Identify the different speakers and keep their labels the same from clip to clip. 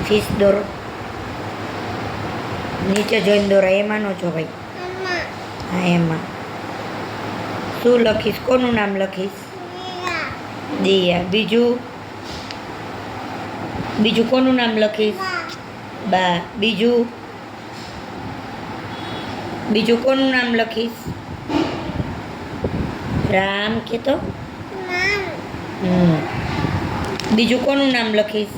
Speaker 1: Fish દોરો, નીચે જોઈને દોરા, એમાં નો જો ભાઈ. હા એમાં શું લખીશ? કોનું નામ લખીશ? દિયા. બીજું? બીજું કોનું નામ લખીશ? બા. બીજું? બીજું કોનું નામ લખીશ? રામ કે તો. બીજું કોનું નામ લખીશ?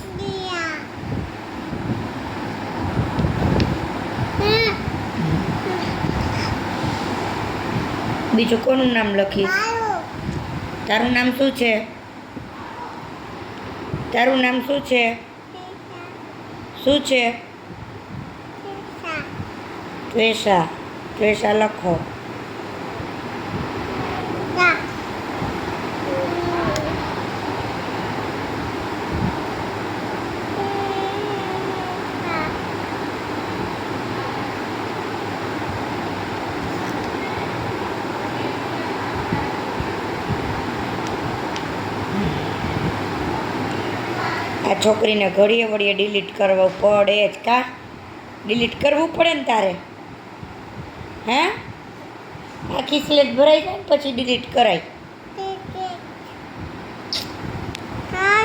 Speaker 1: બીજું કોનું નામ લખીશ? તારું નામ શું છે? તારું નામ શું છે? શું છે? ત્વેષા. ત્વેષા લખો. આ છોકરીને ઘડીએ વળીએ ડિલીટ કરવું પડે જ કા? ડિલીટ કરવું પડે ને તારે? હે? આખી સ્લેટ ભરાઈ જાય ને પછી ડિલીટ કરાય.